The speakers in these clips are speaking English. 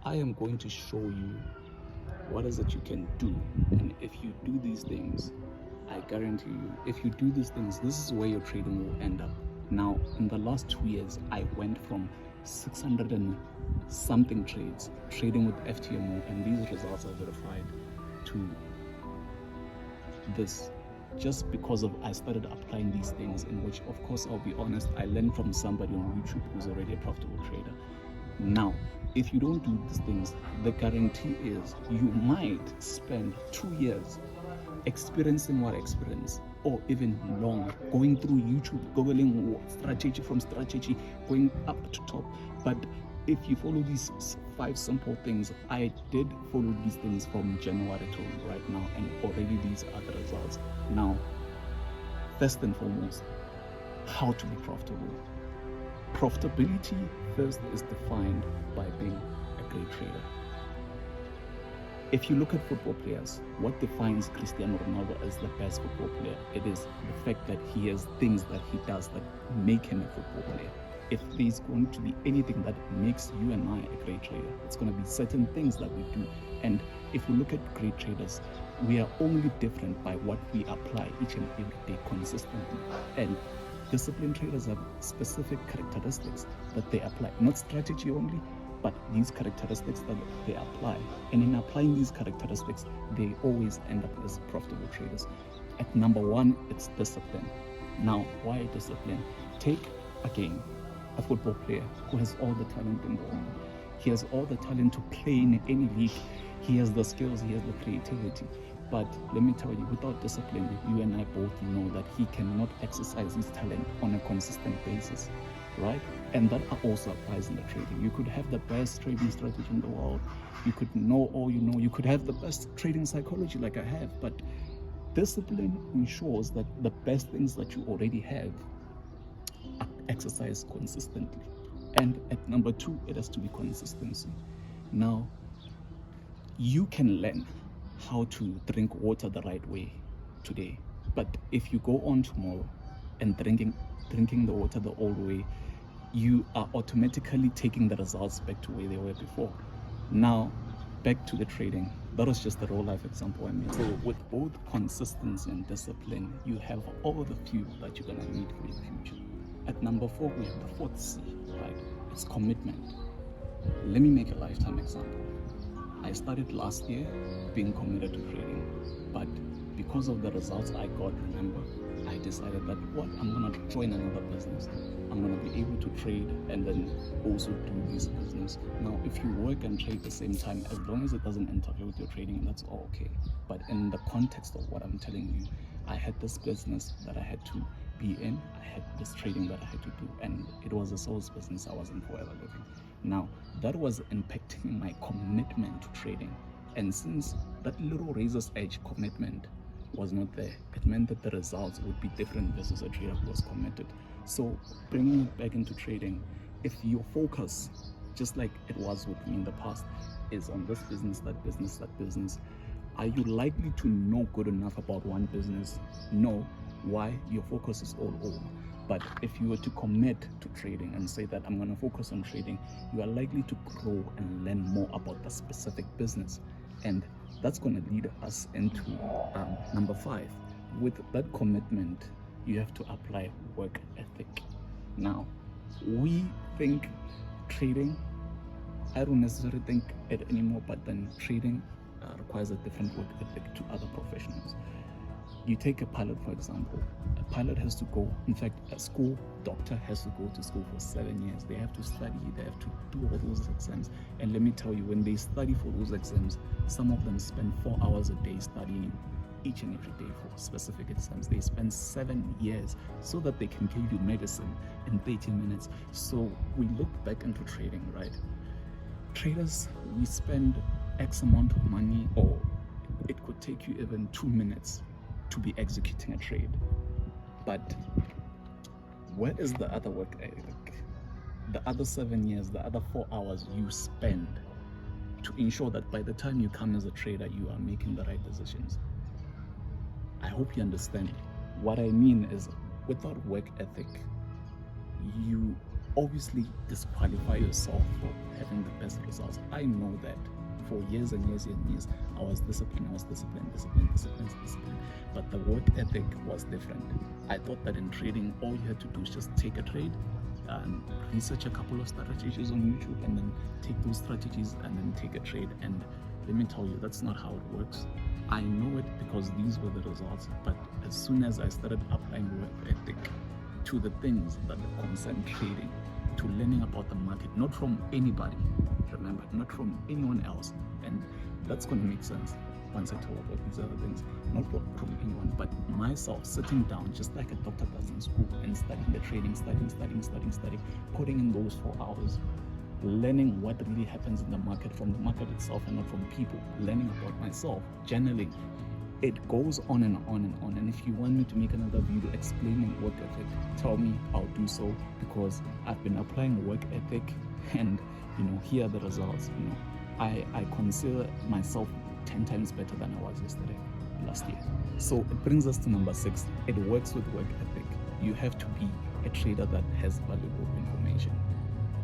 I am going to show you what is it you can do. And if you do these things, I guarantee you, if you do these things, this is where your trading will end up. Now, in the last 2 years, I went from 600 and something trades trading with FTMO, and these results are verified, to this, just because of I started applying these things, in which, of course, I'll be honest, I learned from somebody on YouTube who's already a profitable trader. Now, if you don't do these things, the guarantee is you might spend 2 years experiencing what I experience, or even longer, going through YouTube, googling strategy from strategy, going up to top. But if you follow these 5 simple things, I did follow these things from January to right now, and already these are the results. Now, first and foremost, how to be profitable. Profitability first is defined by being a great trader. If you look at football players, what defines Cristiano Ronaldo as the best football player? It is the fact that he has things that he does that make him a football player. If there's going to be anything that makes you and I a great trader, it's going to be certain things that we do. And if you look at great traders, we are only different by what we apply each and every day consistently. And disciplined traders have specific characteristics that they apply, not strategy only, but these characteristics that they apply. And in applying these characteristics, they always end up as profitable traders. At number 1, it's discipline. Now, why discipline? Take, again, a football player who has all the talent in the world. He has all the talent to play in any league. He has the skills, he has the creativity. But let me tell you, without discipline, you and I both know that he cannot exercise his talent on a consistent basis, right? And that also applies in the trading. You could have the best trading strategy in the world. You could know all you know. You could have the best trading psychology like I have. But discipline ensures that the best things that you already have are exercised consistently. And at number 2, it has to be consistency. Now, you can learn how to drink water the right way today, but if you go on tomorrow and drinking the water the old way, you are automatically taking the results back to where they were before. Now, back to the trading. That was just a real life example I made. So with both consistency and discipline, you have all the fuel that you're gonna need for your future. At number 4, we have the 4th C, right? It's commitment. Let me make a lifetime example. I started last year being committed to trading, but because of the results I got, remember, I decided that I'm gonna join another business. I'm gonna be able to trade and then also do this business. Now, if you work and trade at the same time, as long as it doesn't interfere with your trading, that's all okay. But in the context of what I'm telling you, I had this business that I had to be in, I had this trading that I had to do, and it was a sales business I wasn't forever living. Now, that was impacting my commitment to trading. And since that little razor's edge commitment was not there, it meant that the results would be different versus a trader who was committed. So bringing it back into trading, if your focus, just like it was with me in the past, is on this business, that business, that business, are you likely to know good enough about one business? No. Why? Your focus is all over. But if you were to commit to trading and say that I'm going to focus on trading, you are likely to grow and learn more about the specific business. And that's going to lead us into number 5. With that commitment, you have to apply work ethic. Now, we think trading, I don't necessarily think it anymore, but then trading requires a different work ethic to other professionals. You take a pilot, for example. A pilot has to go, in fact, a school doctor has to go to school for 7 years. They have to study, they have to do all those exams. And let me tell you, when they study for those exams, some of them spend 4 hours a day studying each and every day for specific exams. They spend 7 years so that they can give you medicine in 30 minutes. So we look back into trading, right? Traders, we spend X amount of money, or it could take you even 2 minutes to be executing a trade. But where is the other work ethic? The other 7 years, the other 4 hours you spend to ensure that by the time you come as a trader, you are making the right decisions. I hope you understand. What I mean is, without work ethic, you obviously disqualify yourself for having the best results. I know that for years and years and years, I was disciplined, but the work ethic was different. I thought that in trading, all you had to do is just take a trade and research a couple of strategies on YouTube, and then take those strategies and then take a trade. And let me tell you, that's not how it works. I know it because these were the results, but as soon as I started applying work ethic to the things that concern trading, to learning about the market, not from anybody, remember, not from anyone else, and that's going to make sense once I talk about these other things, not from anyone, but myself sitting down just like a doctor does in school and studying the trading, studying, putting in those 4 hours, learning what really happens in the market from the market itself and not from people, learning about myself, journaling. It goes on and on and on. And if you want me to make another video explaining work ethic, tell me, I'll do so, because I've been applying work ethic, and here are the results. I consider myself 10 times better than I was last year. So it brings us to number 6. It works with work ethic. You have to be a trader that has valuable information.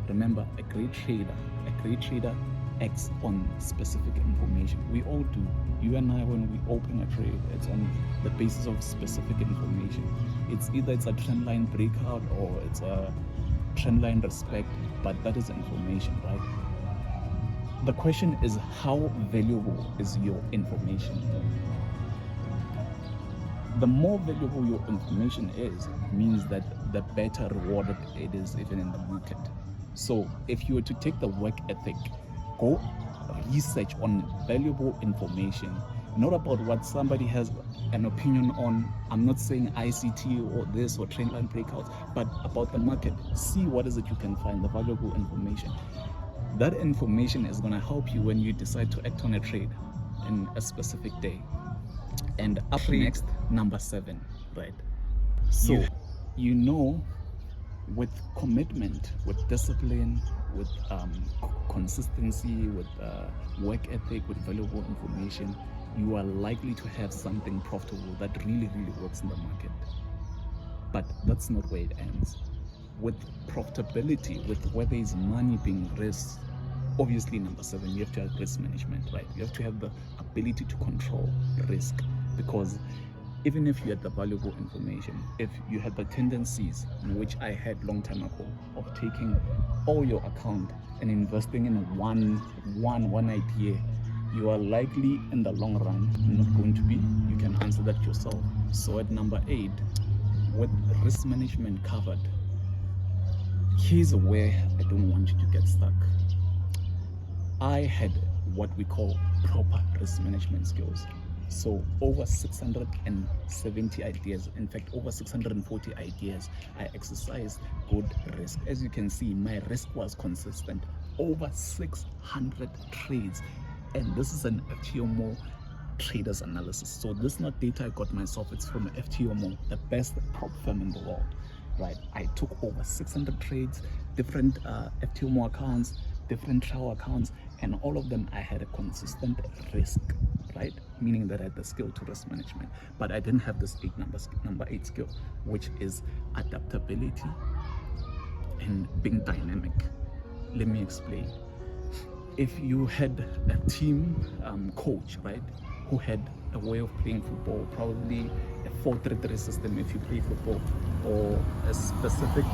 Remember, a great trader acts on specific information. We all do. You and I, when we open a trade, it's on the basis of specific information. It's either it's a trend line breakout or it's a trend line respect, but that is information, right? The question is, how valuable is your information? The more valuable your information is, means that the better rewarded it is even in the market. So if you were to take the work ethic, go research on valuable information, not about what somebody has an opinion on. I'm not saying ICT or this or trend line breakouts, but about the market. See what is it you can find, the valuable information. That information is going to help you when you decide to act on a trade in a specific day. And up next, number 7, right? So with commitment, with discipline, with consistency, with work ethic, with valuable information, you are likely to have something profitable that really works in the market. But that's not where it ends. With profitability, with where there is money being risked, obviously number 7, you have to have risk management, right? You have to have the ability to control risk, because even if you had the valuable information, if you had the tendencies, which I had long time ago, of taking all your account and investing in one idea, you are likely in the long run not going to be. You can answer that yourself. So at number 8, with risk management covered, here's where I don't want you to get stuck. I had what we call proper risk management skills. So over 670 ideas, in fact over 640 ideas, I exercised good risk. As you can see, my risk was consistent. Over 600 trades, and this is an FTMO traders analysis. So this is not data I got myself, it's from FTMO, the best prop firm in the world, right? I took over 600 trades, different FTMO accounts, different trial accounts, and all of them I had a consistent risk, right? Meaning that I had the skill to risk management, but I didn't have this number 8 skill, which is adaptability and being dynamic. Let me explain. If you had a team coach, right, who had a way of playing football, probably a 4-3-3 system if you play football, or a specific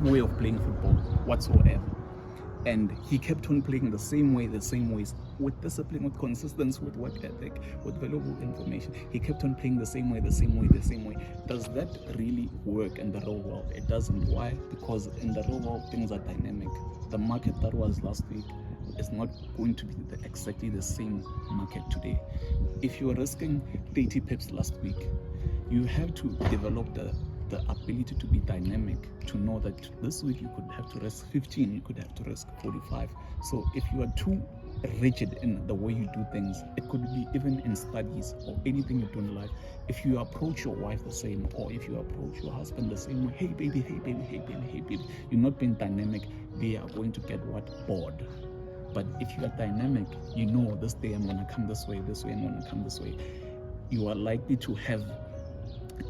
way of playing football whatsoever, and he kept on playing the same ways, with discipline, with consistency, with work ethic, with valuable information. He kept on playing the same way. Does that really work in the real world? It doesn't. Why? Because in the real world, things are dynamic. The market that was last week is not going to be exactly the same market today. If you were risking 30 pips last week, you have to develop the ability to be dynamic, to know that this week you could have to risk 15, you could have to risk 45. So if you are too rigid in the way you do things, it could be even in studies or anything you do in life. If you approach your wife the same, or if you approach your husband the same way, hey baby, you're not being dynamic, they are going to get bored. But if you are dynamic, you know, this day I'm going to come this way, I'm going to come this way, you are likely to have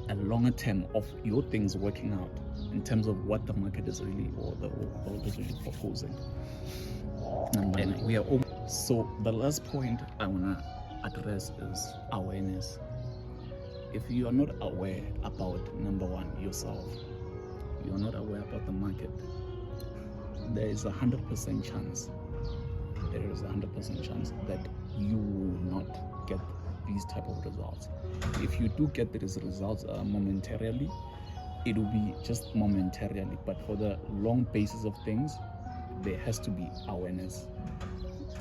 a longer term of your things working out in terms of what the market is really or the world is really proposing. And we are so the last point I want to address is awareness. If you are not aware about, number one, yourself, you are not aware about the market, there is 100% chance that you will not get these type of results. If you do get these results momentarily, it will be just momentarily, but for the long basis of things, there has to be awareness.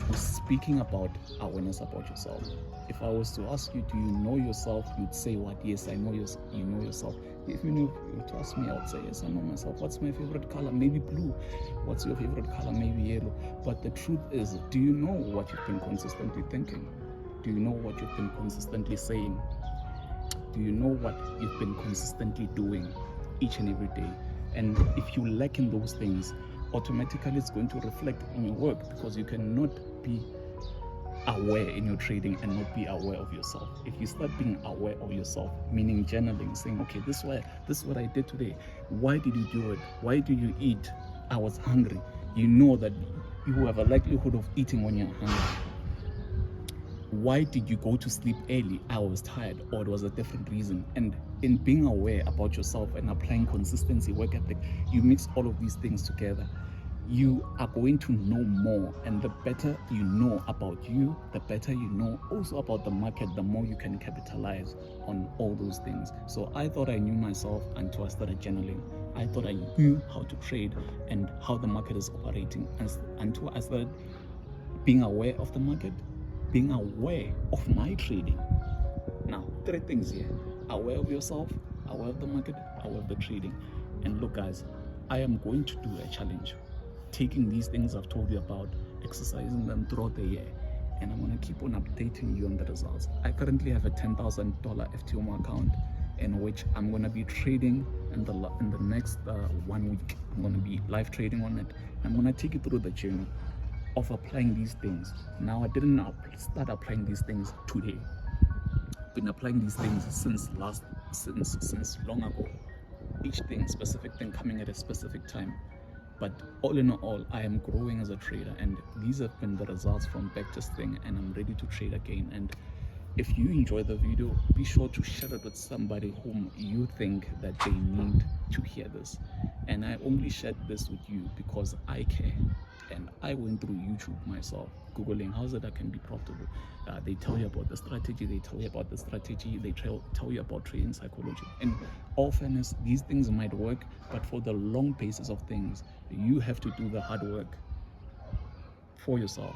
We're speaking about awareness about yourself. If I was to ask you, do you know yourself? You'd say what? Yes, I know you know yourself. If you were to ask me, I would say, yes, I know myself. What's my favorite color? Maybe blue. What's your favorite color? Maybe yellow. But the truth is, do you know what you've been consistently thinking? Do you know what you've been consistently saying? Do you know what you've been consistently doing each and every day? And if you lack in those things, automatically it's going to reflect in your work, because you cannot be aware in your trading and not be aware of yourself. If you start being aware of yourself, meaning journaling, saying, okay, this is what I did today. Why did you do it? Why did you eat? I was hungry. You know that you have a likelihood of eating when you're hungry. Why did you go to sleep early? I was tired, or it was a different reason. And in being aware about yourself and applying consistency, work ethic, you mix all of these things together, you are going to know more. And the better you know about you, the better you know also about the market, the more you can capitalize on all those things. So I thought I knew myself until I started journaling. I thought I knew how to trade and how the market is operating until I started being aware of the market, being aware of my trading. Now, 3 things here: aware of yourself, aware of the market, aware of the trading. And look, guys, I am going to do a challenge, taking these things I've told you about, exercising them throughout the year, and I'm going to keep on updating you on the results. I currently have a $10,000 FTOM account in which I'm going to be trading in the next 1 week. I'm going to be live trading on it. I'm going to take you through the journey of applying these things. Now, I didn't start applying these things today. I've been applying these things since long ago. Each thing, specific thing, coming at a specific time. But all in all, I am growing as a trader, and these have been the results from backtesting, and I'm ready to trade again. And if you enjoy the video, be sure to share it with somebody whom you think that they need to hear this. And I only shared this with you because I care. And I went through YouTube myself, Googling how's it I can be profitable. They tell you about the strategy, they tell you you about trading psychology. In all fairness, these things might work, but for the long basis of things, you have to do the hard work for yourself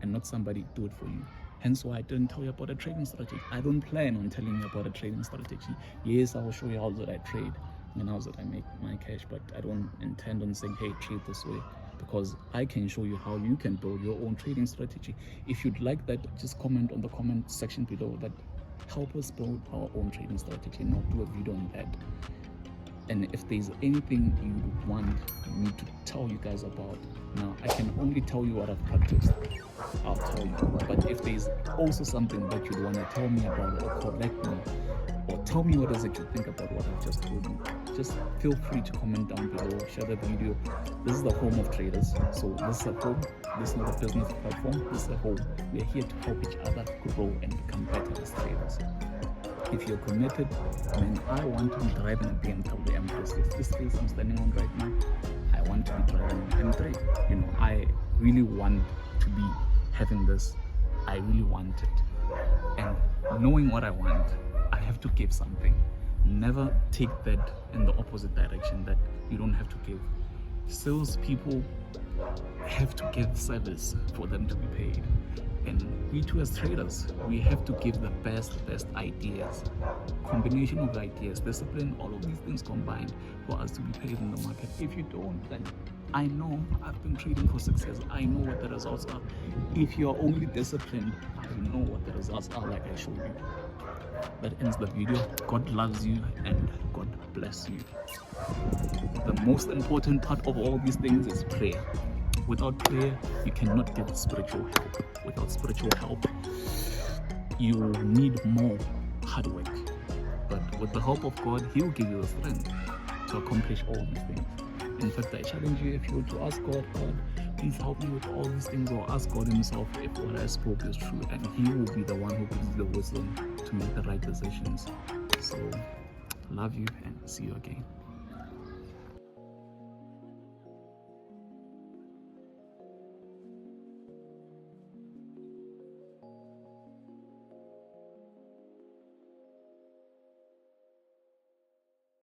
and not somebody do it for you. Hence why I didn't tell you about a trading strategy. I don't plan on telling you about a trading strategy. Yes, I will show you how that I trade and how that I make my cash, but I don't intend on saying, hey, trade this way, because I can show you how you can build your own trading strategy. If you'd like that, just comment on the comment section below that help us build our own trading strategy, and I'll do a video on that. And if there's anything you want me to tell you guys about, now I can only tell you what I've practiced. I'll tell you. But if there's also something that you'd want to tell me about, or correct me, or tell me what is it you think about what I've just told you, just feel free to comment down below, share the video. This is the home of traders. So this is a home. This is not a business platform. This is a home. We're here to help each other grow and become better as traders. If you're committed, then I want to be driving a BMW M3. This space I'm standing on right now, I want to be driving an M3. You know, I really want to be having this. I really want it. And knowing what I want, I have to give something. Never take that in the opposite direction, that you don't have to give. Salespeople have to give service for them to be paid. And we too as traders, we have to give the best ideas, combination of ideas, discipline, all of these things combined for us to be paid in the market. If you don't, then I know I've been trading for success. I know what the results are. If you're only disciplined, you know what the results are, like I showed you. That ends the video. God loves you and God bless you. The most important part of all these things is prayer. Without prayer, you cannot get spiritual help. Without spiritual help, you need more hard work. But with the help of God, He will give you the strength to accomplish all these things. In fact, I challenge you, if you were to ask God, God, please help me with all these things, or ask God Himself if what I spoke is true, and He will be the one who gives you the wisdom to make the right decisions. So, love you and see you again.